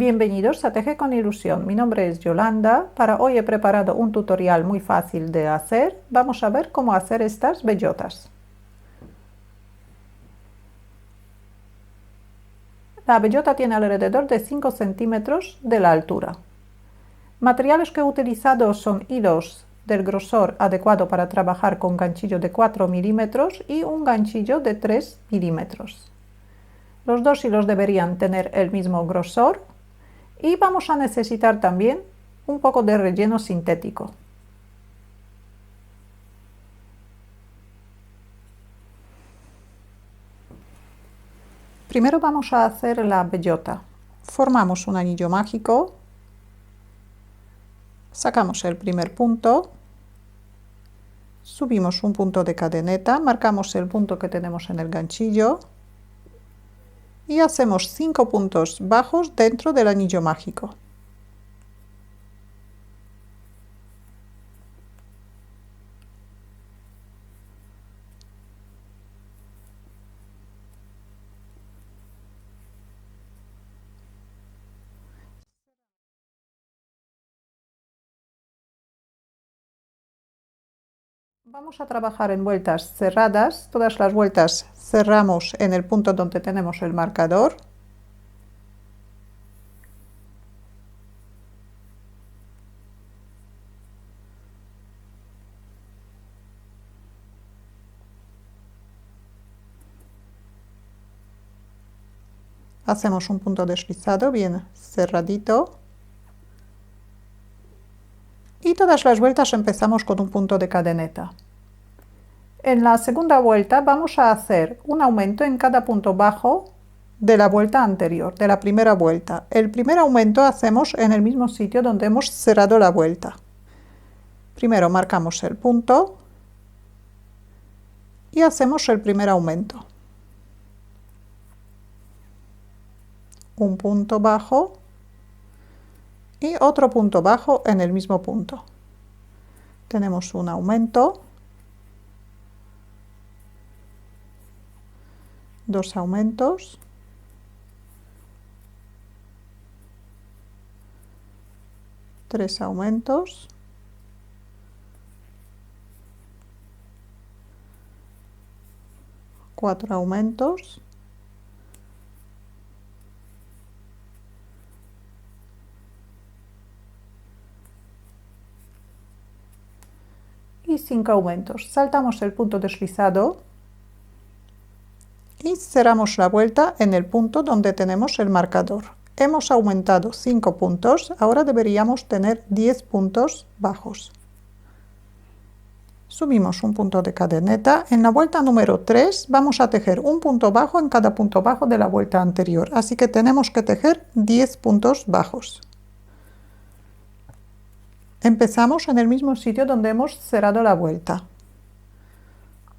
Bienvenidos a Teje con Ilusión. Mi nombre es Yolanda. Para hoy he preparado un tutorial muy fácil de hacer. Vamos a ver cómo hacer estas bellotas. La bellota tiene alrededor de 5 centímetros de la altura. Materiales que he utilizado son hilos del grosor adecuado para trabajar con ganchillo de 4 milímetros y un ganchillo de 3 milímetros. Los dos hilos deberían tener el mismo grosor. Y vamos a necesitar también un poco de relleno sintético. Primero vamos a hacer la bellota. Formamos un anillo mágico, sacamos el primer punto, subimos un punto de cadeneta, marcamos el punto que tenemos en el ganchillo y hacemos 5 puntos bajos dentro del anillo mágico. Vamos a trabajar en vueltas cerradas. Todas las vueltas cerramos en el punto donde tenemos el marcador. Hacemos un punto deslizado bien cerradito. Y todas las vueltas empezamos con un punto de cadeneta. En la segunda vuelta vamos a hacer un aumento en cada punto bajo de la vuelta anterior, de la primera vuelta. El primer aumento hacemos en el mismo sitio donde hemos cerrado la vuelta. Primero marcamos el punto y hacemos el primer aumento. Un punto bajo y otro punto bajo en el mismo punto. Tenemos un aumento, dos aumentos, tres aumentos, cuatro aumentos, y 5 aumentos. Saltamos el punto deslizado y cerramos la vuelta en el punto donde tenemos el marcador. Hemos aumentado 5 puntos, ahora deberíamos tener 10 puntos bajos. Subimos un punto de cadeneta. En la vuelta número 3 vamos a tejer un punto bajo en cada punto bajo de la vuelta anterior, así que tenemos que tejer 10 puntos bajos. Empezamos en el mismo sitio donde hemos cerrado la vuelta.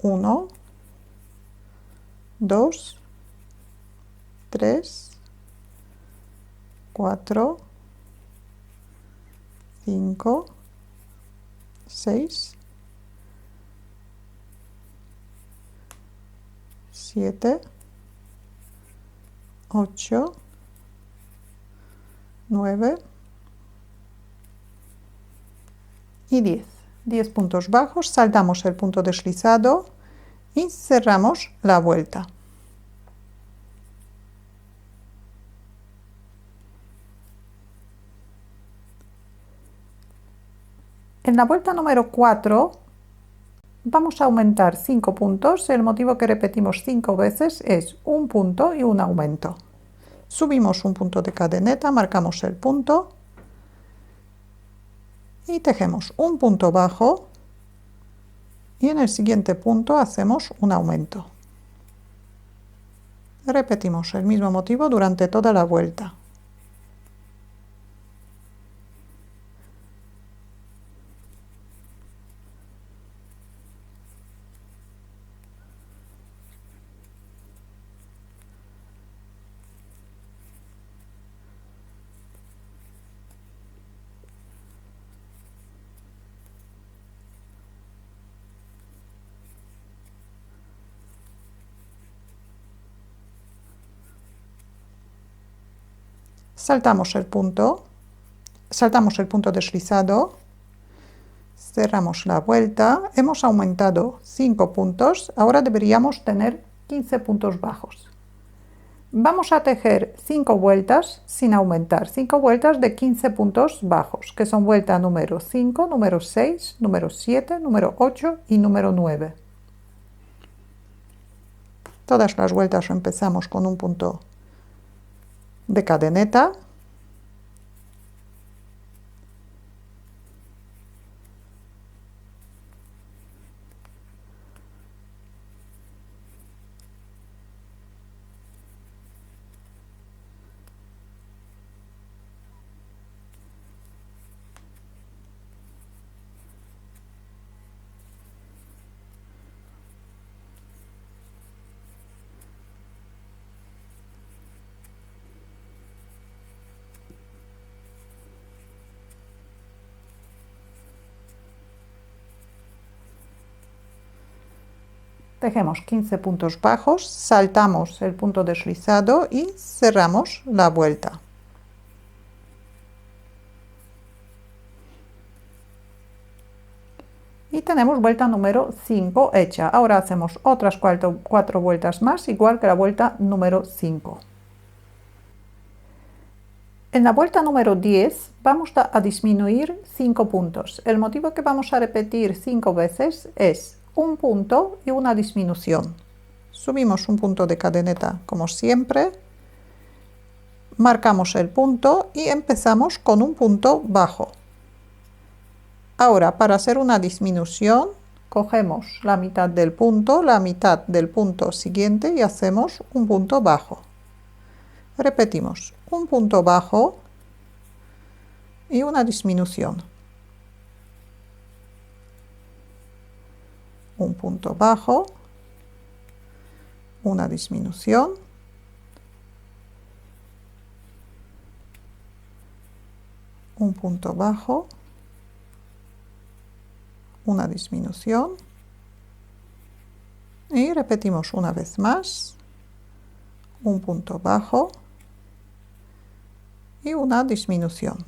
1, 2, 3, 4, 5, 6, 7, 8, 9 y 10. 10 puntos bajos, saltamos el punto deslizado y cerramos la vuelta. En la vuelta número 4 vamos a aumentar 5 puntos. El motivo que repetimos 5 veces es un punto y un aumento. Subimos un punto de cadeneta, marcamos el punto y tejemos un punto bajo y en el siguiente punto hacemos un aumento. Repetimos el mismo motivo durante toda la vuelta. saltamos el punto deslizado, cerramos la vuelta, hemos aumentado 5 puntos, ahora deberíamos tener 15 puntos bajos. Vamos a tejer 5 vueltas sin aumentar, 5 vueltas de 15 puntos bajos, que son vuelta número 5, número 6, número 7, número 8 y número 9. Todas las vueltas empezamos con un punto de cadeneta. Tejemos 15 puntos bajos, saltamos el punto deslizado y cerramos la vuelta. Y tenemos vuelta número 5 hecha. Ahora hacemos otras 4 vueltas más, igual que la vuelta número 5. En la vuelta número 10 vamos a disminuir 5 puntos. El motivo que vamos a repetir 5 veces es un punto y una disminución. Subimos un punto de cadeneta como siempre, marcamos el punto y empezamos con un punto bajo. Ahora, para hacer una disminución, cogemos la mitad del punto siguiente y hacemos un punto bajo. Repetimos, un punto bajo y una disminución. Un punto bajo, una disminución, un punto bajo, una disminución y repetimos una vez más, un punto bajo y una disminución.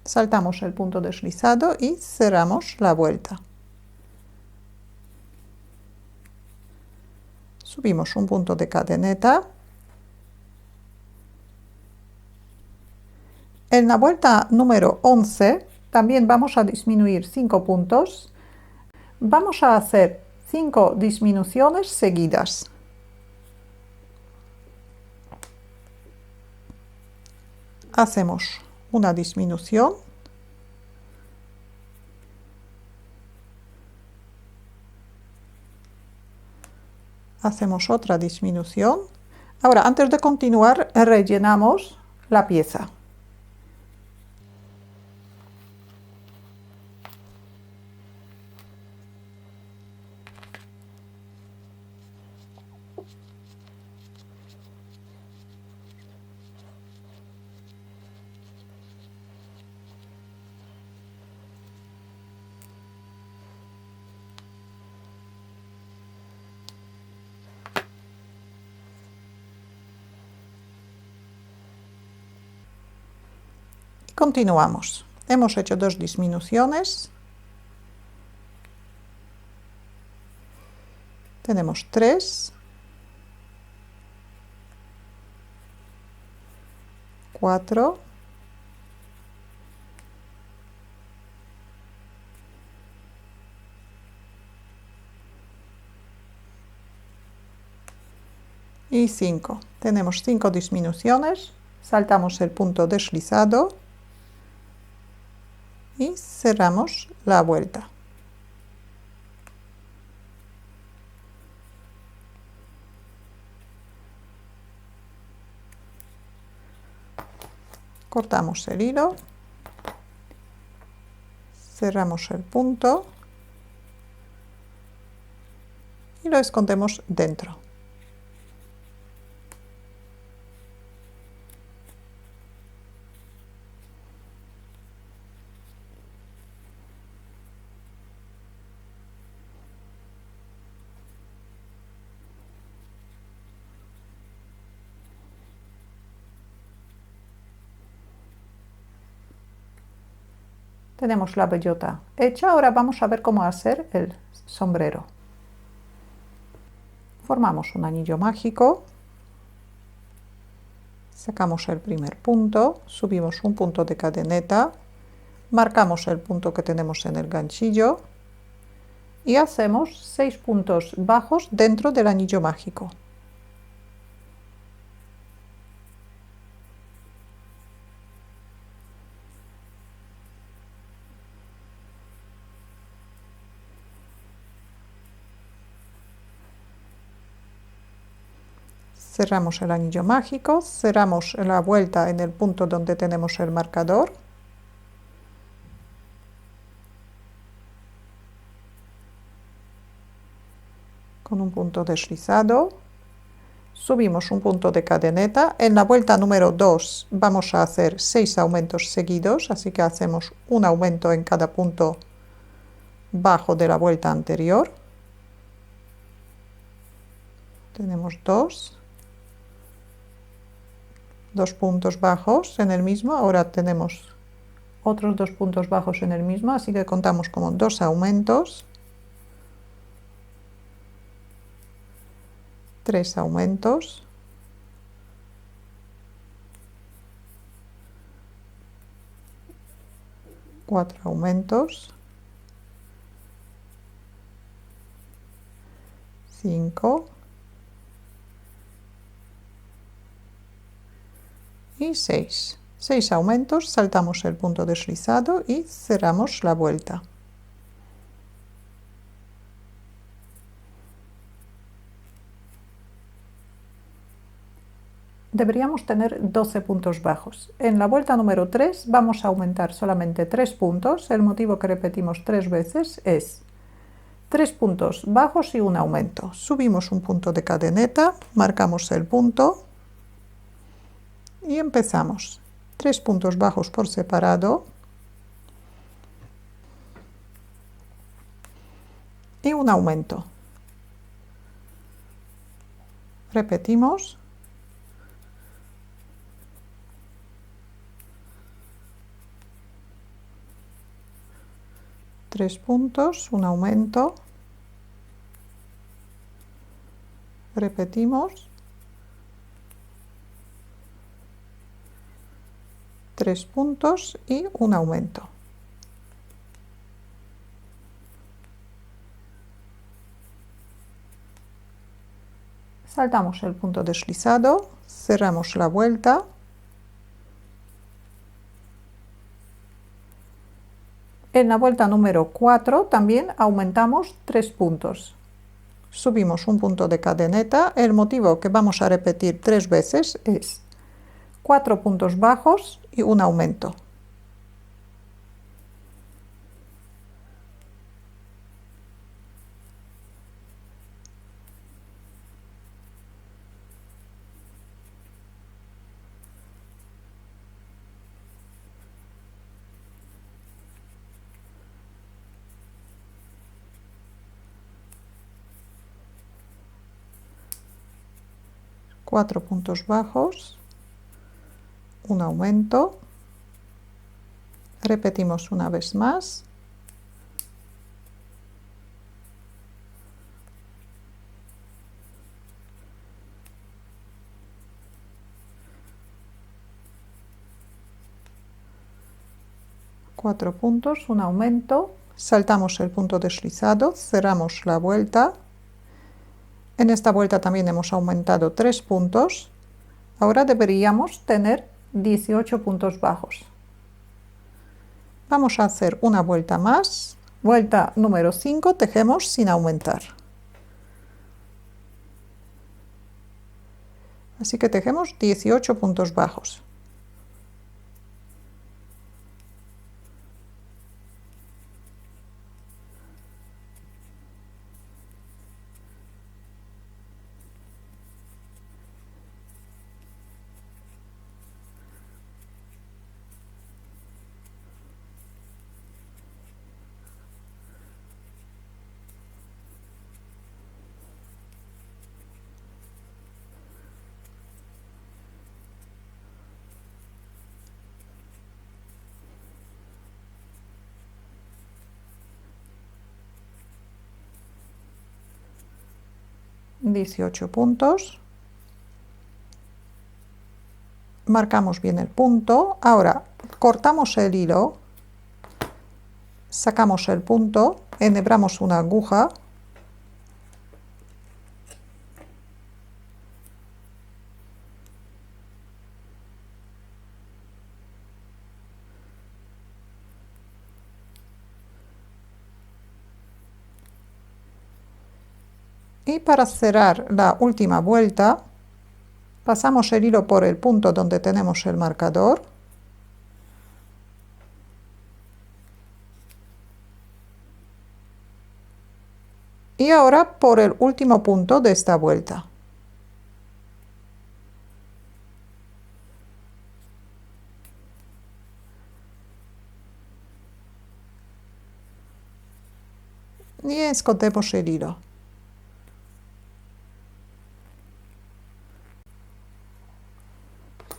Saltamos el punto deslizado y cerramos la vuelta. Subimos un punto de cadeneta. En la vuelta número 11 también vamos a disminuir 5 puntos. Vamos a hacer 5 disminuciones seguidas. Hacemos una disminución, hacemos otra disminución. Ahora, antes de continuar, rellenamos la pieza. Continuamos. Hemos hecho 2 disminuciones. Tenemos 3, 4, 5. Tenemos 5 disminuciones, saltamos el punto deslizado y cerramos la vuelta. Cortamos el hilo, cerramos el punto y lo escondemos dentro. Tenemos la bellota hecha, ahora vamos a ver cómo hacer el sombrero. Formamos un anillo mágico, sacamos el primer punto, subimos un punto de cadeneta, marcamos el punto que tenemos en el ganchillo y hacemos 6 puntos bajos dentro del anillo mágico. Cerramos el anillo mágico, cerramos la vuelta en el punto donde tenemos el marcador. Con un punto deslizado, subimos un punto de cadeneta. En la vuelta número 2 vamos a hacer 6 aumentos seguidos, así que hacemos un aumento en cada punto bajo de la vuelta anterior. Tenemos dos puntos bajos en el mismo, ahora tenemos otros 2 puntos bajos en el mismo, así que contamos como 2 aumentos, 3 aumentos, 4 aumentos, 5 y 6. 6 aumentos, saltamos el punto deslizado y cerramos la vuelta. Deberíamos tener 12 puntos bajos. En la vuelta número 3 vamos a aumentar solamente 3 puntos. El motivo que repetimos 3 veces es 3 puntos bajos y un aumento. Subimos un punto de cadeneta, marcamos el punto y empezamos. 3 puntos bajos por separado y un aumento. Repetimos. Tres puntos, un aumento. Repetimos. 3 puntos y un aumento. Saltamos el punto deslizado, cerramos la vuelta. En la vuelta número 4 también aumentamos 3 puntos. Subimos un punto de cadeneta. El motivo que vamos a repetir 3 veces es 4 puntos bajos y un aumento. Cuatro puntos bajos, un aumento, repetimos una vez más, cuatro puntos, un aumento, saltamos el punto deslizado, cerramos la vuelta. En esta vuelta también hemos aumentado 3 puntos. Ahora deberíamos tener 18 puntos bajos. Vamos a hacer una vuelta más. Vuelta número 5, tejemos sin aumentar. Así que tejemos 18 puntos bajos. 18 puntos. Marcamos bien el punto. Ahora cortamos el hilo, sacamos el punto, enhebramos una aguja y para cerrar la última vuelta pasamos el hilo por el punto donde tenemos el marcador y ahora por el último punto de esta vuelta. Y escondemos el hilo.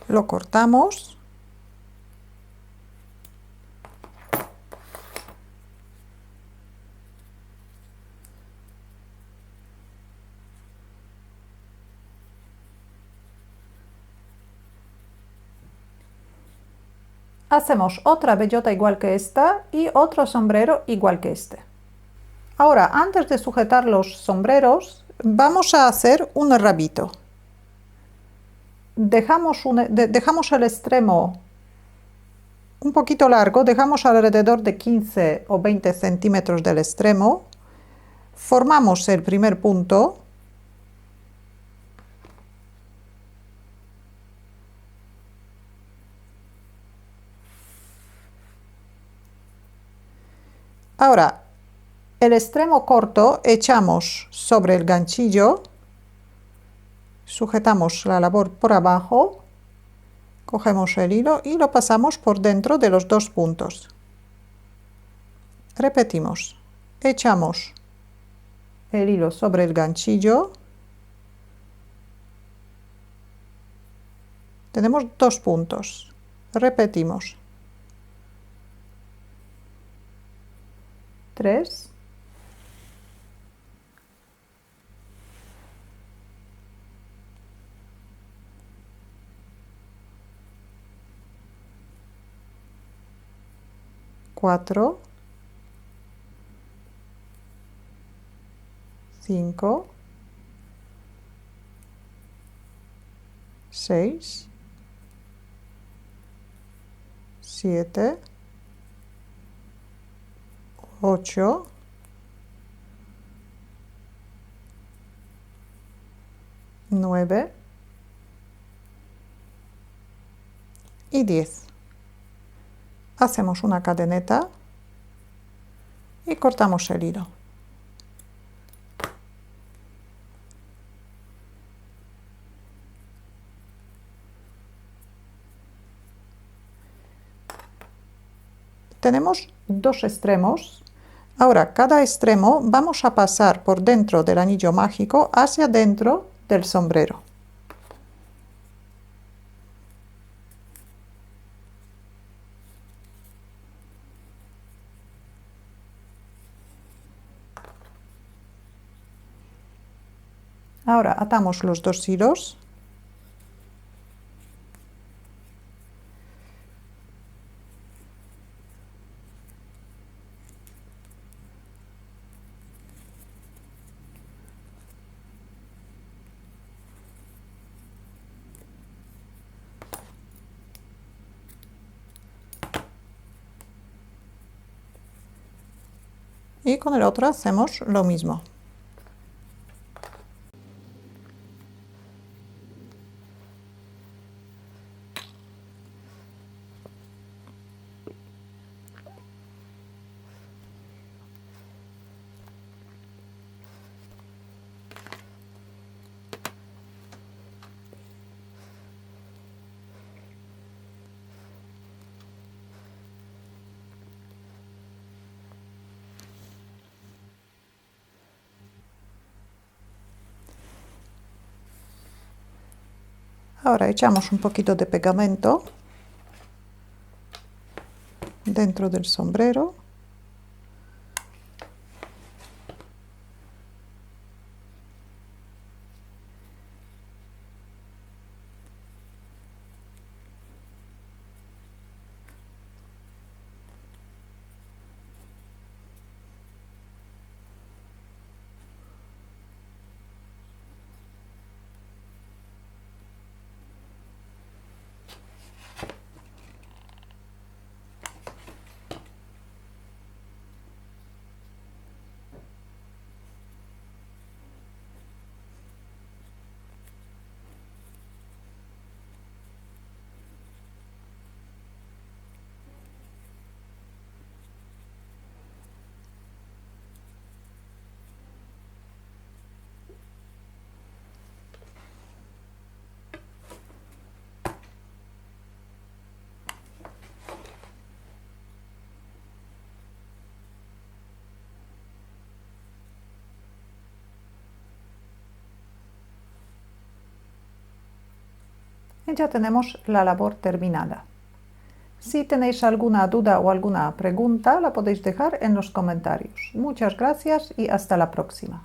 Lo cortamos. Hacemos otra bellota igual que esta y otro sombrero igual que este. Ahora, antes de sujetar los sombreros, vamos a hacer un rabito. Dejamos el extremo un poquito largo, dejamos alrededor de 15 o 20 centímetros del extremo, formamos el primer punto, ahora el extremo corto echamos sobre el ganchillo, sujetamos la labor por abajo, cogemos el hilo y lo pasamos por dentro de los dos puntos. Repetimos, echamos el hilo sobre el ganchillo, tenemos dos puntos, repetimos, 3, 4, 5, 6, 7, 8, 9 y 10. Hacemos una cadeneta y cortamos el hilo. Tenemos dos extremos. Ahora, cada extremo vamos a pasar por dentro del anillo mágico hacia dentro del sombrero. Ahora atamos los dos hilos. Y con el otro hacemos lo mismo. Ahora echamos un poquito de pegamento dentro del sombrero. ya tenemos la labor terminada. Si tenéis alguna duda o alguna pregunta, la podéis dejar en los comentarios. Muchas gracias y hasta la próxima.